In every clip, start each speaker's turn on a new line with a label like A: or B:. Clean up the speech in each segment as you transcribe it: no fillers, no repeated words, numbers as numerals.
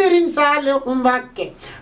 A: Serigne Saliou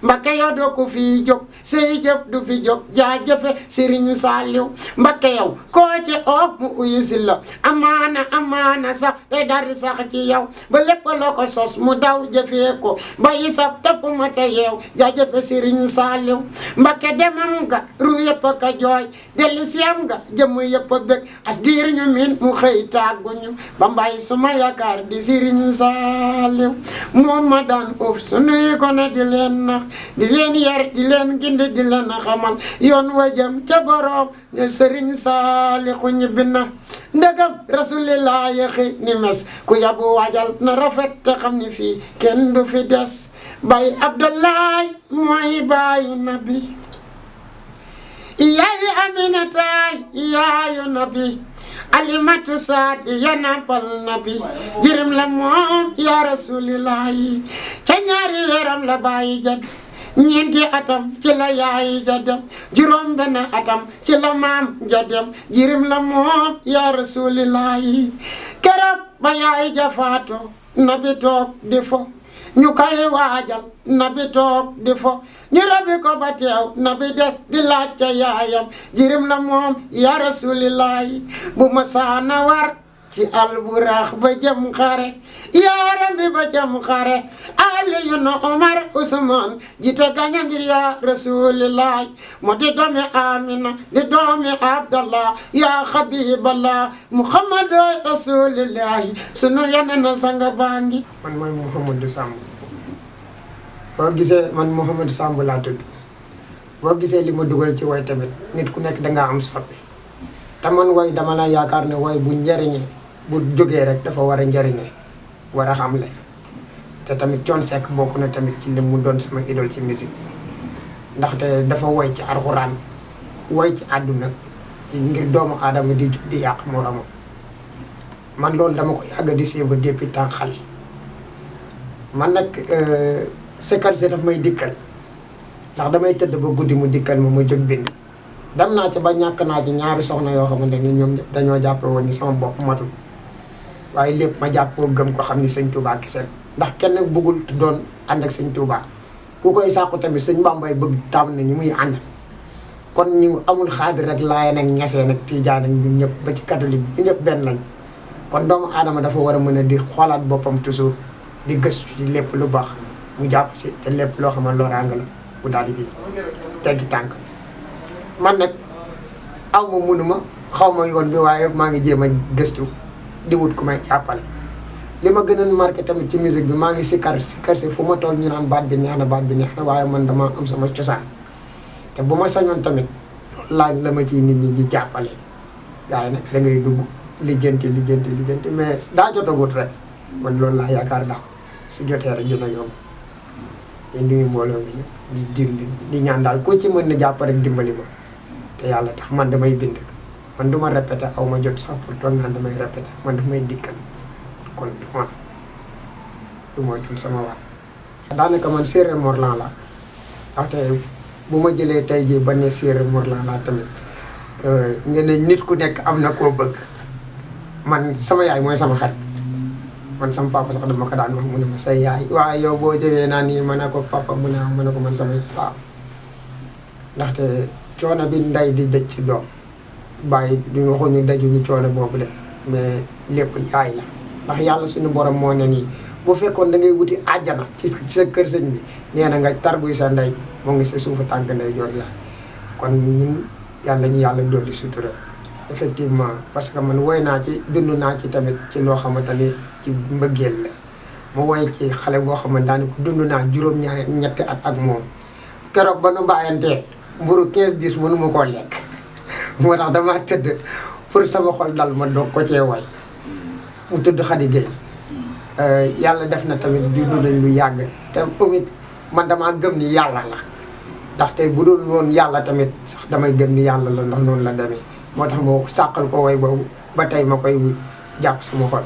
A: Mbacké yow doo ko fi jóg say jëf du fi jóg jaajëfe Serigne Saliou Mbacké yow koo ci oo mu uyu si la amaana sax day dari sax ci yow ba lépp loo ko sos mu daw jëfee ko ba isab topp ma te yeew jaajëfe Serigne Saliou Mbacké demam nga ru yëpp ka jooy delli siyam nga jëmm yëpp a bëgg as diir ñu min mu xëy tàgguñu ba mbay suma yaakaar di Serigne Saliou moom ma daan uuf sunuy ko ne di leen nax di leen yar di leen gindi di leen xamal yoon wa jëm ca borom ne Serigne Saliou ñibbi na ndegam rasulillah xëy ni mes ku yabu waajal na rafet te xam ni fii kenn du fi des bay Abdoulaye mooy baayu nabi yaayu Aminata yaayu nabi Alimatu Saadi ya nampal nabi jirim la moom ya rasulillahi ca ñaari weeram la bàyyi jadd ñeenti atam ci la yaay jaddam juróom benn atam ci la maam jaddam jirim la moom ya rasulillahi keroog ba yaay jafaato nabi toog di fo ñu koy waajal nabi toog di fo ñu rabi ko ba teew nabi des di laaj ca yaayam jirim la moom ya rasulillahi bu ma saana war ci alburax ba jëm xare yaa rabbi ba jëm xare Aliyu na Omar Usman jite gaña ngir ya rasulillahi mo di doomi Amina di doomi Abdallah ya Habiballah Muhammadu rasulillahi sunu yeneen sanga bangi man mooy Mouhamadou Samb boo gisee man Mouhamadou Samb laa tudd boo gisee li ma dugal ci woy tamit nit ku nekk dangaa am soppi te man woy dama la yaakaar ne woy bu njariñee bu jógee rek dafa war a njariñee war a xamle te tamit Thione Seck bokk na tamit ci li mu doon sama idole ci musique ndaxte dafa woy ci alxuraan woy ci àdduna ci ngir doomu aadama di jóg di yàq moromam man loolu dama ko yàgg di suivre depuis temps xale man nag sekkal si daf may dikkal ndax damay tëdd ba guddi mu dikkal ma jóg bind dem naa ci ba ñàkk naa ci ñaari soxna yoo xamante ni ñoom ñëpp dañoo jàppe woon ni sama bopp matul waaye lépp ma jàppoo gëm ko xam ni sëñ Touba kiseen ndax kenn bëggul doon ànd ak sëñ Touba ku koy sàkku tamit sëñ Bambay bëgg tam na ñi muy àndal kon ñu amul xaadir rek laay nag ñesee nag tiijaan ak ñun ñëpp ba ci catholique bi ñu ñëpp benn lañ kon doomu aadama dafa war a mën a di xoolaat boppam toujours di gëstu ci lépp lu baax mu jàpp si te lépp loo xam ne loraanga la bu daal di teggi tànk man nag aw ma munuma xaw ma yoon bi waaye maa ngi jéem a gëstu di wut ku may jàppale li ma gën a marqué tamit ci musique bi maa ngi sikkar si fu ma toll ñu naan baat bi neex na waaye man dama am sama cosaan te bu ma sañoon tamit laaj la ma ciy nit ñi di jàppale waaye nag da ngay dugg lijjanti mais daa jotagut rek man loolu laa yaakaar daal su jotee rek dina yomb di nuyu mbooloo mi di ñaan daal ko ci mën na jàpp rek dimbali ma te yàlla tax man damay bind man du ma répété aw ma jot sax pour toog naan damay répété man daf may dikkal kon du ma doon sama waat daanaka man séeréer Morlan la ndaxte bu ma jëlee tey jii ba ne séeréer Morlan la tamit nga ne nit ku nekk am na koo bëgg man sama yaay mooy sama xarit man sama papa sax dama ko daan wax mu ne ma say yaay waaye yow boo jógee naa nii ma ne ko papa mu ne ma ne ko man sama yaay waaw ndaxte coono bi nday di dëj ci doom bàyyi duñu waxuñu dajuñu coono boobu de mais lépp yaay la ndax yàlla suñu borom moo ne nii bu fekkoon da ngay wuti àjjana ci sa kër sëñ bi nee na nga tarbuy sa ndey moo ngi sa suufu tànk ndey joor yaay kon ñun yàlla ñu yàlla dolli sutura effectivement parce que man woy naa ci dund naa ci tamit ci loo xamante ni ci mbëggeel la ma woy ci xale boo xamante daanaka dund naa ñetti at ak moom keroog ba nu bàyyantee mburu 15-10 mënu ma koo lekk moo tax dama tëdd pour sama xol dal ma doog ko cee woy mu tudd Khady Gueye yàlla def na tamit di dund lu yàgg te umit man damaa gëm ni yàlla la ndaxte bu dul woon yàlla tamit sax damay gëm ni yàlla la ndax noonu la demee moo tax moo sàqal ko woy boobu ba tey ma koy jàpp sama xol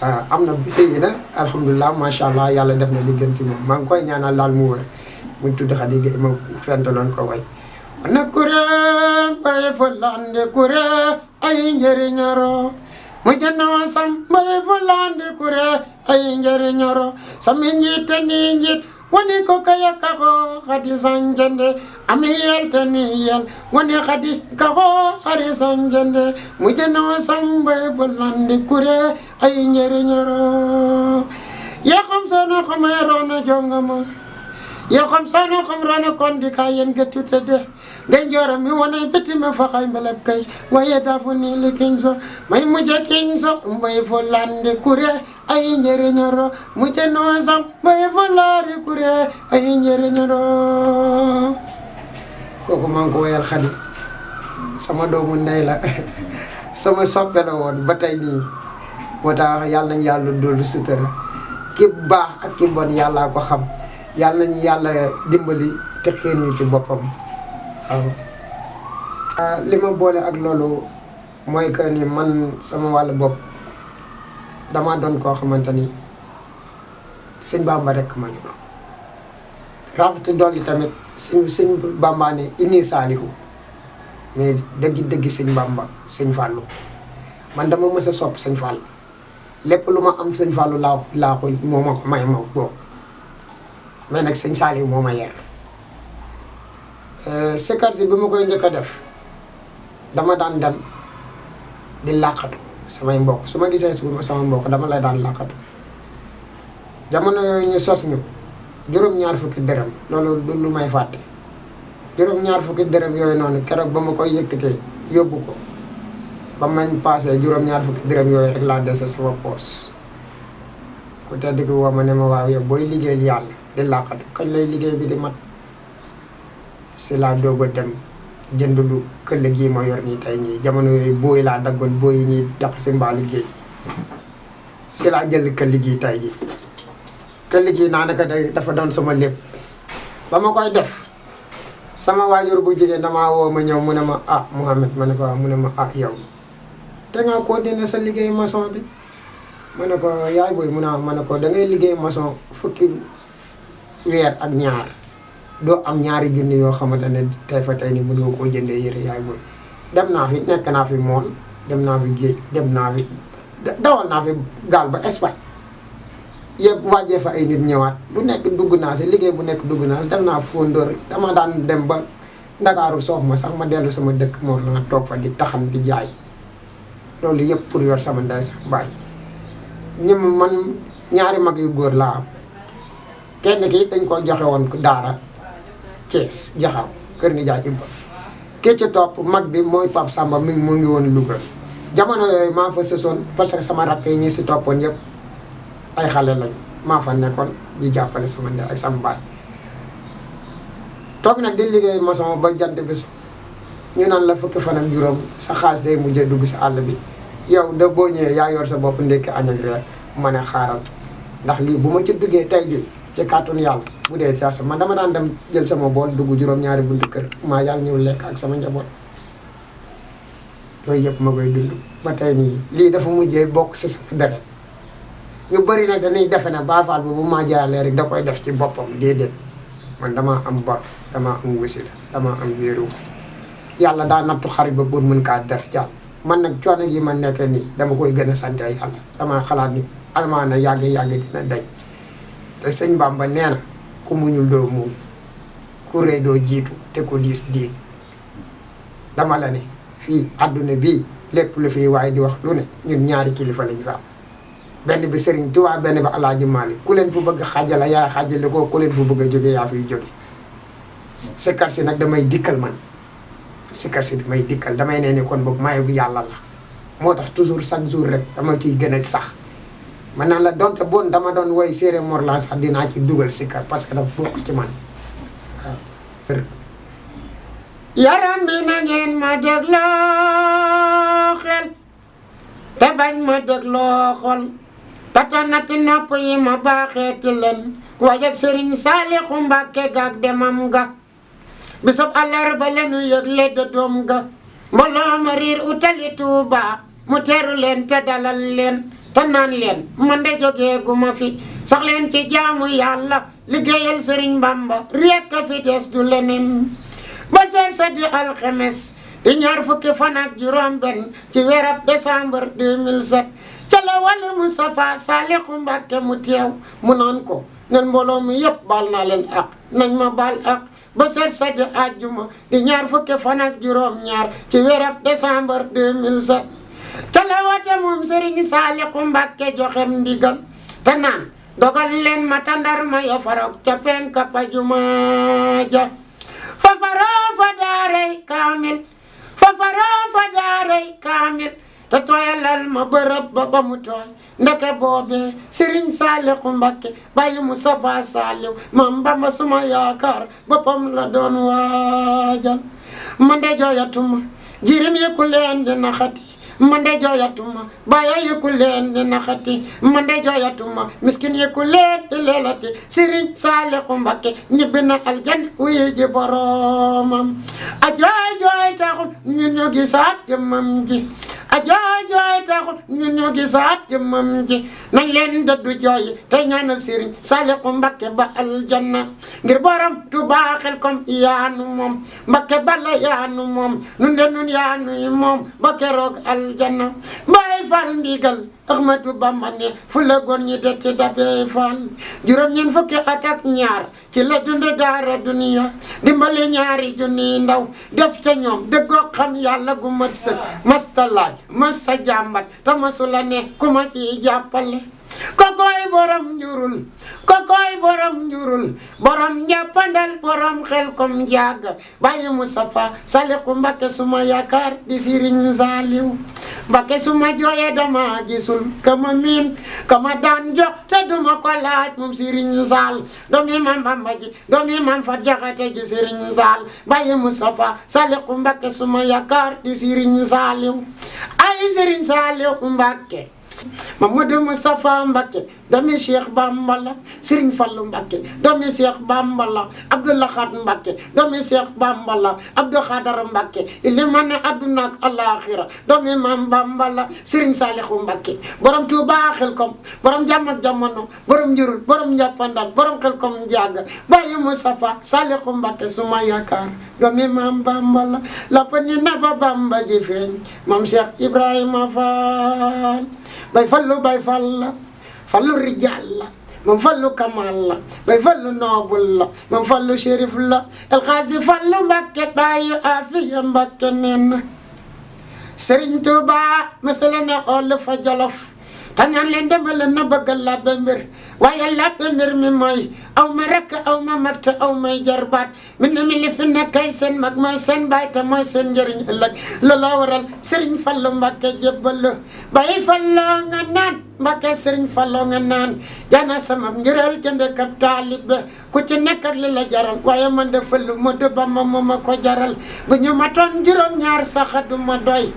A: am na sëy na alhamdulilah macha allah yàlla def na li gën si moom maa ngi koy ñaanal daal mu wër mu tudd Khady Gueye ma fentaloon ko way na kuré bay fulande kuré ay njëriñaro mu jënoo sam bay fulande kuré ay njariñoro sami njiite ni njiit woni ko kaya kako khadi sanjende ami yelte ni yel woni khadi kako hari sanjende mujeno sambe bolandi kure ay njariñoro ya xam sono xamero na jongama ya xam sono xamro kondi kayen getute de ngay jora mi wona beti me fakay mbelab kay waye dafu ni likinso may muje kinso mbay volande kure ay njeriñoro muje no sam mbay volare kure ay njeriñoro koko man ko wayal Khady sama doomu ndey la sama soppe la woon ba tey nii moo tax yàlla nañu yàlla dolli sutura ki baax ak ki bon yàlla ko xam yàlla nañu yàlla dimbali te xéer ñu ci boppam waaw li ma boole ak loolu mooy que ni man sama wàllu bopp dama doon koo xamante ni sëñ Bamba rek ma ñor rafet dolli tamit sëñ Bamba ne inni saalihu mais dëgg sëñ Bamba sëñ Fallou man dama mës a sopp sëñ Fallou lépp lu ma am sëñ Fallou laa ko moo ma ko may ma boobu mais nag sëñ Saliou moo ma yer sikar si bi ma koy njëkk a def dama daan dem di làqatu samay mbokk su ma gisee sama mbokk dama lay daan làqatu jamono yooyu ñu sos ñu juróom-ñaar fukki dërëm loolu du lu may fàtte juróom-ñaar fukki dërëm yooyu noonu keroog ba ma koy yëkkatee yóbbu ko ba mañ passé juróom-ñaar fukki dërëm yooyu rek laa dese sama poos ku tedd ki woo ma ne ma waaw yow booy liggéeyal yàlla di làqatu kañ lay liggéey bi di mat si laa doog a dem jënd lu këll gii ma yor nii tey ñii jamono yooyu booy laa daggoon booy yi ñuy tax si mbaalu géej si laa jël këll gii tey ji këll gii naanaka dafa doon sama lépp ba ma koy def sama waajur bu jigéen damaa woo ma ñëw mu ne ma ah Mouhamed ma ne ko mu ne ma ah yow te nga continuer sa liggéey maçon bi ma ne ko yaay booy mu ne ma ne ko da ngay liggéey maçon fukki weer ak ñaar doo am ñaari junni yoo xamante ne tey fa tey ni mën nga koo jëndee yëre yaay booy dem naa fi nekk naa fi mool dem naa fi géej dem naa fi dawal naa fi gaal ba Espagne yëpp wàjjee fa ay nit ñëwaat lu nekk dugg naa si liggéey bu nekk dugg naa si dem naa Fondor dama daan dem ba Ndakaaru soof ma sax ma dellu sama dëkk moo la toog fa di taxan di jaay loolu yëpp pour yor sama ndey sax baay ñi man ñaari mag yu góor laa am kenn ki dañ ko joxe woon daara Thiès jaxaw kër ni jaay Ibba ki ci topp mag bi mooy Pape Samba mu ngi woon Louga jamono yooyu maa fa sësoon parce que sama rakk yi ñi si toppoon yëpp ay xale lañu maa fa nekkoon di jàppale sama ndey ak sama baay toog nag di liggéey maçon ba jant bi so ñu naan la fukki fan ak juróom sa xaalis day mujjee dugg si àll bi yow da boo ñëwee yaa yor sa bopp ndékki añ ak reer ma ne xaaral ndax lii bu ma ci duggee tey ji ci kàttanu yàlla bu dee saa man dama daan dem jël sama bool dugg juróom-ñaari buntu kër maa yàlla ñëw lekk ak sama njaboot yooyu yëpp ma koy dund ba tey nii lii dafa mujjee bokk si sama deret ñu bëri nag dañuy defe ne Baay Faal bi bu maa jaayalee rek da koy def ci boppam déedéet man damaa am bor damaa am wasila damaa am wéeru yàlla daa nattu xarit ba pour mën kaa def jàll man nag coono gi ma nekkee nii dama koy gën a sant yàlla damaa xalaat ni almaana yàgg dina dañ te sëñ Bamba nee na ku muñul doo muñ ku rëy doo jiitu te ku diis diit dama la ne fii àdduna bii lépp lu fii waaye di wax lu ne ñun ñaari kilifa lañ fa am benn bi Serigne Touba benn bi Alaaji Maalik ku leen fu bëgg xaajala yaay xaajale ko ku leen fu bëgg a jóge yaa fiy jóge sikar si nag damay dikkal man sikar si damay dikkal damay nee ni kon boog maye bu yàlla la moo tax toujours chaque jour rek dama ciy gën a sax man naan la donte bon dama doon woy séeré Mor la sax dinaa ci dugal sikar parce que dafa bokk ci man waaw yaram bi na ngeen ma dégloo xel te bañ ma dégloo xol tatanati nopp yi ma baaxeeti leen wajak Sëriñ Saalixu Mbàkke gaak demam ga bisub àllarba lenu yëgle de doom ga mbooloo ma riir utali Tuuba mu teeru leen te dalal leen te naan leen man de jógee gu ma fi sax leen ci jaamu yàlla liggéeyal Sëriñ Bamba rekk a fi des du leneen ba seet sa di alxemes di ñaar fukki fan ak juróom benn ci weerab décembre 2007 ca la wàllu Moustapha Saliou Mbacké mu teew mu naan ko nen mbooloo mi yëpp baal naa leen ak nañ ma baal ak ba seet sa di àjjuma di ñaar fukki fan ak juróom-ñaar ci weerab décembre 2007 ca la woote moom Serigne Saliou Mbacké joxem ndigal te naan dogal leen ma tandar ma ya farok ca penka pa juma ja fa faroo fa daaray kaamil fa faroo fa daaray kaamil te tooyalal ma bërëb ba mu tooy ndeke boobee Serigne Saliou Mbacké bàyyi Moustapha Saliou Maam Bamba suma yaakaar boppam la doon waajal man de jooyatuma jirim yi ku leen di naxati man de jooyatuma baya yi ku leen di naxati man de jooyatuma miskin yi ku leen di leelati Serigne Saliou Mbacké ñibbi na aljanna wuyu ji boromam a jooy jooy taxul ñu gisaat jëmmam ji a jooy jooy taxul ñu gisaat jëmmam ji nañ leen dëddu jooy te ñaanal Serigne Saliou Mbacké ba aljanna ngir borom Touba Xelkom yaanu moom Mbacké bala yaanu moom nun de nun yaanu moom ba keroog aljanna Baay Faal ndigal Ahmadu Bamba ne fu la góor ñi detti dabee Faal juróom-ñeent fukki at ak ñaar ci la dund daara duniya dimbali ñaari junni ndaw def ca ñoom dëggoo xam yàlla gu mat sëkk masta laaj masta jàmbat te masula ne ku ma ci jàppale kokoy borom njurul kokoy borom njurul borom njàppandal borom Xelkom jaaga Baye Moustapha Saliou Mbacké suma yaakaar di Serigne Saliou Mbacké suma jooye dama gisul kama miin kama daan jox te duma ko laaj moom Serigne Sall doomi Maam Bamba ji doomi Maam Fat Jaxate ji Serigne Sall Baye Moustapha Saliou Mbacké suma yaakaar di Serigne Saliou ay Serigne Saliou Mbacké Mamadou Moustapha Mbacké doomi Cheikh Bamba la Serigne Fallou Mbacké doomi Cheikh Bamba la Abdou Lahad Mbacké doomi Cheikh Bamba la Abdou Khadar Mbacké ilimane aduna ak alakhirah doomi Maam Bamba la Serigne Saliou Mbacké borom Touba Xelkom borom jàmm ak jamono borom njurul borom njàppandal borom Xelkom jaaga Baye Moustapha Saliou Mbacké suma yaakaar doomi Maam Bamba la la pani na ba Bamba ji feeñ Maam Cheikh Ibrahima Fall Baye Fallou la Fallou rijal la Maam Fallou Kamal la Baye Fallou noobul la Maam Fallou Chérif la El Hadji Fallou Mbacké Baye Afiya Mbacké neen Serigne Touba masala na ol fa Jolof tanaan leen demal na bëggal la be mbir waaye la be mbir mi mooy aw ma rakk aw ma mag te aw may jarbaat mi ne mi li fi nekkay seen mag mooy seen baay te mooy seen njëriñ ëllëg looloo waral Serigne Fallou Mbacké jébbal Baye Fallou nga naan Mbacké Serigne Fallou nga naan jana sama njëral jënde kab taalibe ku ci nekk ak li la jaral waaye man de Fallou ma du ba ma ko jaral bu ñu ma toon juróom-ñaar sax du ma doy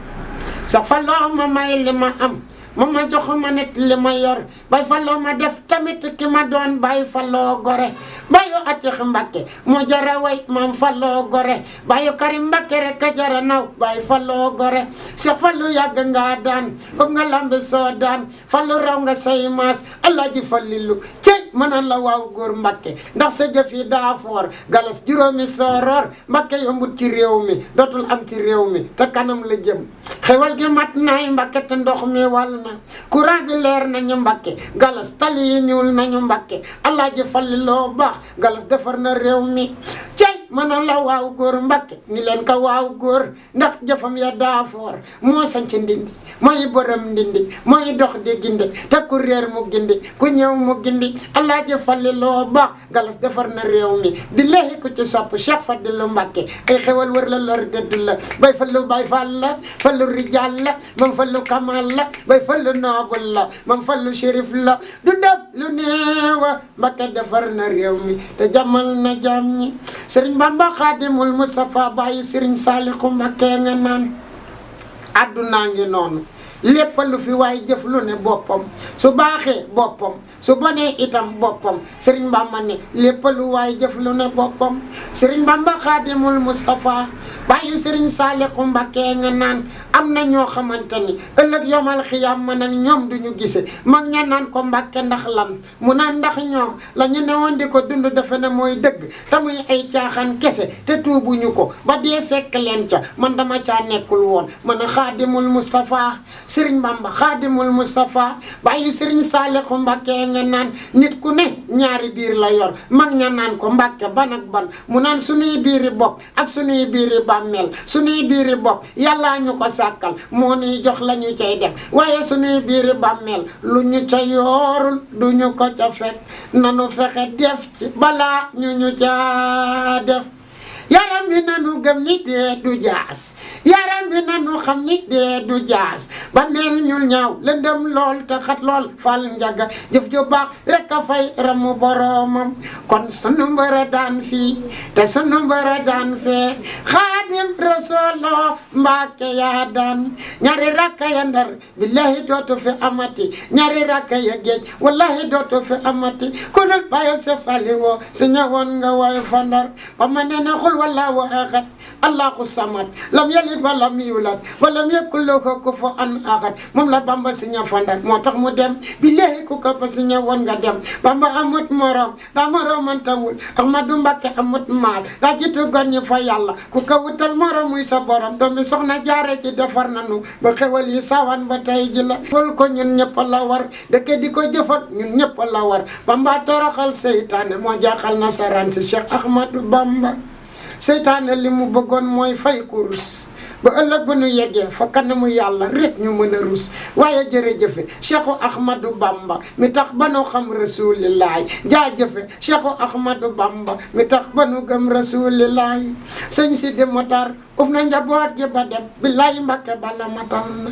A: sa Fallou ma may li ma am moom ma jox ma nit li ma yor Baye Fallou ma def tamit ki ma doon Baye Fallou gore Baye Atix Mbacké moo jara way Maam Fallou gore Baye Karim Mbacké rek a jara naw Baye Fallou gore Cheikh Fallou yàgg nga daan comme nga lambe soo daan Fallou raw nga say maas Alaaji Fallilu cey mënaan la waaw góor Mbacké ndax sa jëf yi daa foor galas juróomi sooroor Mbacké yombut ci réew mi dootul am ci réew mi te kanam la jëm xewal gi mat naay Mbacké te ndox mi wal courant bi leer nañu Mbacké galas tali yi ñuul nañu Mbacké Alaaji Falliloo baax galas defar na réew mi cey mënoon la waaw góor Mbacké ni leen ka waaw góor ndax jëfam ya daafoor moo sanc ndindi mooy borom ndindi mooy dox di gindi te ku réer mu gindi ku ñëw mu gindi Alaaji Falliloo baax galas defar na réew mi billahi ku ci sopp Cheikh Fadilou Mbacké ay xewal wër la lor dëdd la Baye Fallou Baye Fall la Fallou rijal la Maam Fallou Kamal la Baye Fallou noobul la Maam Fallou Chérif la du ndab lu neewa Mbacké defar na réew mi te jamal na jam ñi Serigne Bamba Khadimul Moustapha Baye Serigne Saliou Mbacké nga naan àdduna ngi noonu lépp lu fi waay jëf lu ne boppam su baaxee boppam su bonee itam boppam Serigne Bamba ne lépp lu waay jëf lu ne boppam Serigne Bamba Khadimul Moustapha Baye Serigne Saliou Mbacké nga naan am na ñoo xamante ni ëllëg yomal xiyam man ak ñoom duñu gise mag ña naan ko Mbacké ndax lan mu naan ndax ñoom la ñu newoon di ko dund defe ne mooy dëgg te muy ay caaxaan kese te tuubuñu ko ba dee fekk leen ca man dama caa nekkul woon man a Khadimul Moustapha Serigne Bamba Xaadimul Mustafa bàyyi Serigne Saalihu Mbàkke nga naan nit ku ne ñaari biir la yor mag ña naan ko Mbàkke ban ak ban mu naan sunuy biiri bopp ak sunuy biiri bàmmeel sunuy biiri bopp yàllaa ñu ko sàkkal moo nuy jox la ñu cay def waaye sunuy biiri bàmmeel lu ñu ca yoorul du ñu ko ca fekk nanu fexe def ci balaa ñu ca def yaram bi nanu gëm ni dee du jaas yaram bi nanu xam ni dee du jaas ba mel ñul ñaaw lëndëm lool te xat lool fal njaga jëf ju baax rek a fay ramu boromam kon sunu mbëra daan fii te sunu mbëra daan fee Xaadim Rasuul Mbàkke yaa daan ñaari rakka ya Ndar billahi dootu fi amati ñaari rakka ya géej wallahi dootu fi amati ku dul bàyyil sa Saliwu si ñëwoon nga way fa Ndar ba ma ne na xul wallahu ahad allahu samad lam yalid walam yulad walam yakul lahu kufuwan ahad moom la Bamba si ña fa Ndar moo tax mu dem billahi ku ko fa si ñëwoon nga dem Bamba amut morom daa moromantawul Ahmadu Mbàkke amut maal daa jiitu gor ñi fa yàlla ku ko wutal morom muy sa borom doomi soxna jaare ci defar nanu ba xewal yi sawan ba tey ji la fol ko ñun ñëpp la war dëkk di ko jëfat ñun ñëpp la war Bamba toroxal seytaane moo jaaxal nasaraan si Cheikh Ahmadou Bamba seytaane li mu bëggoon mooy fay kurus ba ëllëg ba nu yeggee fa kanamu yàlla rek ñu mën a rus waaye jërëjëfe Cheikhu Ahmadou Bamba mi tax ba nu xam rasulillahi jaajëfe Cheikhu Ahmadou Bamba mi tax ba nu gëm rasulillahi sëñ Sidi Motar uf na njaboot gi ba dem billahi Mbàkke bala matal na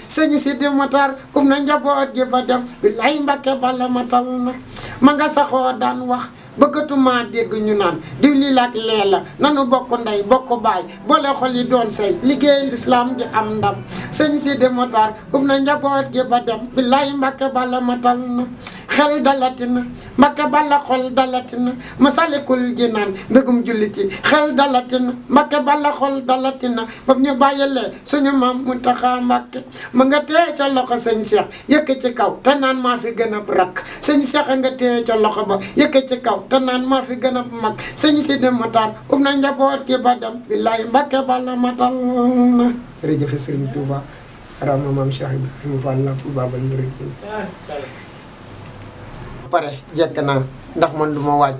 A: sëñ Sidi Motar uf na njaboot gi ba dem billahi Mbàkke bala matal na ma nga saxoo daan wax bëggatuma dégg ñu naan diw lii laak lee la nanu bokk ndey bokk baay boole xol yi doon say liggéey lislaam di am ndam sëñ Sidi Motar uf na njaboot gi ba dem billahi Mbàkke bala matal na xel dalatina Mbàkke bala xol dalatina Masalikul Jinaan mbégum jullit yi xel dalatina Mbàkke bala xol dalatina ba ñu bàyyilee suñu maam Muntaxa Mbàkke ma nga tee ca loxo sëñ Cheikh yëkk ci kaw te naan maa fi gën a rakk sëñ Cheikh nga tee ca loxo ba yëkk ci kaw te naan maa fi gën a mag sëñ Sidi Motar uf na njaboot gi ba dem billahi Mbàkke bala matal na jërëjëf Sëriñ Tuuba rama maam Cheikh Ibrahima Fall la Tuuba bal muridin pare jekk naa ndax man du ma waaj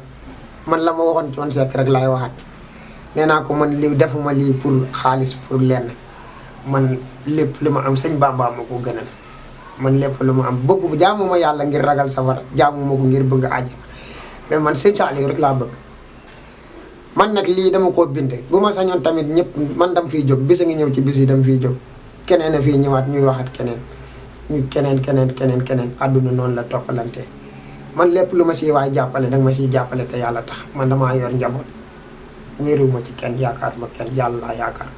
A: man la ma waxoon coon sekk rek laay waxaat nee naa ko man lii defuma lii pour xaalis pour lenn man lépp lu ma am sëñ Bamba ma ko gënal man lépp lu ma am bëgg jaamu ma yàlla ngir ragal safara jaamu ma ko ngir bëgg àjjana mais man sëñ Saliou rek laa bëgg man nag lii dama koo binde bu ma sañoon tamit ñëpp man dam fiy jóg bis a ngi ñëw ci bis yi dam fiy jóg keneen a fii ñëwaat ñuy waxat keneen ñu keneen àdduna noonu la toppalante man lépp lu ma siy waay jàppale danga ma siy jàppale te yàlla tax man damaa yor njaboot wéeruwuma ci kenn yaakaar ma kenn yàlla laa yaakaar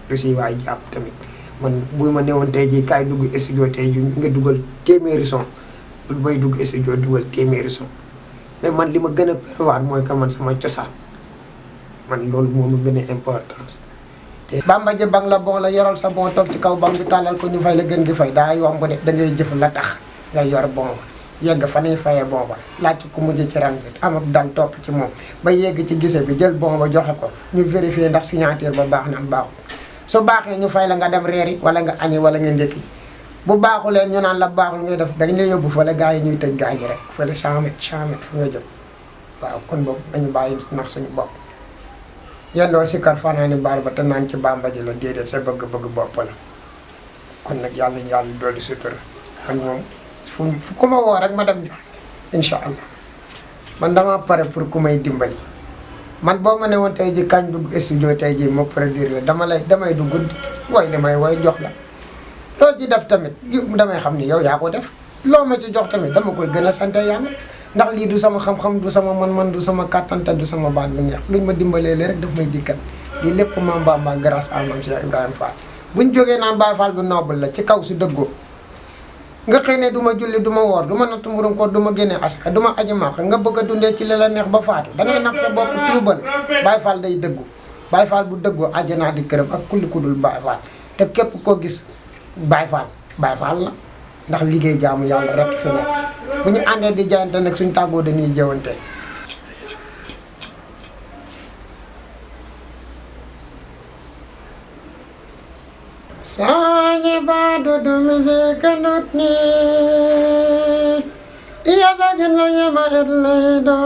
A: lu siy waay jàpp tamit man bu ma newoon tey jii kaay dugg studio tey jii nga dugal téeméeri son bu may dugg studio dugal téeméeri son mais man li ma gën a prévoir mooy que man sama cosaan man loolu moo ma gën a importance te Bamba ji bang la bon la yoral sa bon toog ci kaw bang bi tàllal ko ñu fay la gën gi fay daa yomb de da ngay jëf la tax ngay yor bon ba yegg fa nuy fayee booba laaj ku mujj ci rang bi amab dal topp ci moom ba yegg ci gise bi jël bon ba joxe ko ñu vérifier ndax signature ba baax na baaxul su baaxee ñu fay la nga dem reeri wala nga añi wala nga ndékki ji bu baaxuleen ñu naan la baaxul ngay def dañ la yóbbu fële gars yi ñuy tëj gars yi rek fële 100 mètres fu nga jëm waaw kon boobu dañu bàyyi nax suñu bopp yendoo si kar fanaani baal ba te naan ci Bamba ji la déedéet sa bëgg-bëgg bopp la kon nag yàlla ñu yàlla dolli sutura man moom fu ku ma woo rek ma dem joxe incha allah man dama pare pour ku may dimbali man boo ma ne woon tey ji kañ dugg studio tey ji ma produire la damay dugg woy li may woy jox la loo ci def tamit damay xam ni yow yaa ko def loo ma ci jox tamit dama koy gën a sant yàlla ndax lii du sama xam-xam du sama man-man du sama kàttante du sama baat bu neex luñ ma dimbalee rek daf may dikkat lii lépp Maam Bamba grâce à Maam Cheikh Ibrahima Fall buñ jógee naan Baye Fall bi noble la ci kaw su dëggoo nga xëy ne du ma julli du ma woor du ma natt mburum ko du ma génne asaka du ma aji màq nga bëgg a dundee ci li la neex ba faatu da ngay nax sa bopp tuubal Baye Fall day dëggu Baye Fall bu dëggoo àjjanaa di këram ak kulli ku dul Baye Fall te képp koo gis Baye Fall la ndax liggéey jaamu yàlla rek fi nekk bu ñu àndee di jaayante nag suñ tàggoo dañuy jëwante Sanye bado dumize kanutni iya sagin la yema edleido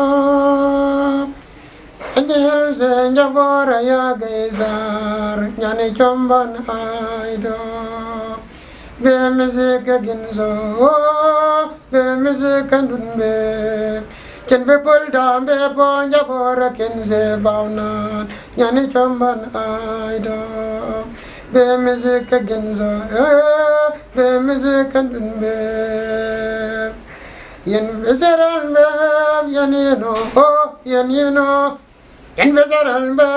A: Anil se njabora ya geizar nyane chomban aido be mize kaginzo be mize kandunbe ken be polda be bo njabora ken se bauna nyane chomban aido be music ginzo be music kandunbe yen bezaral be yen yeno oh yen yeno yen bezaral be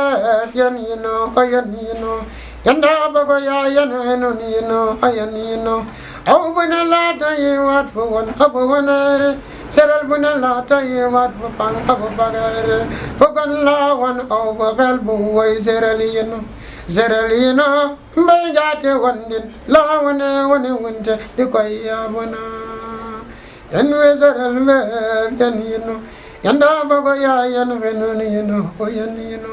A: yen yeno oh yen yeno yanda bago ya yen yeno ayen yeno au buna la ta ye wat fu won abu wonare seral buna la ta ye wat fu pang abu bagare fogan la wan au bel bu way seral yeno Zeralina mbay jate wandin la wane wunte di koy yabona en we zeral me yan yino yanda bago ya yan fenoni yino o yan yino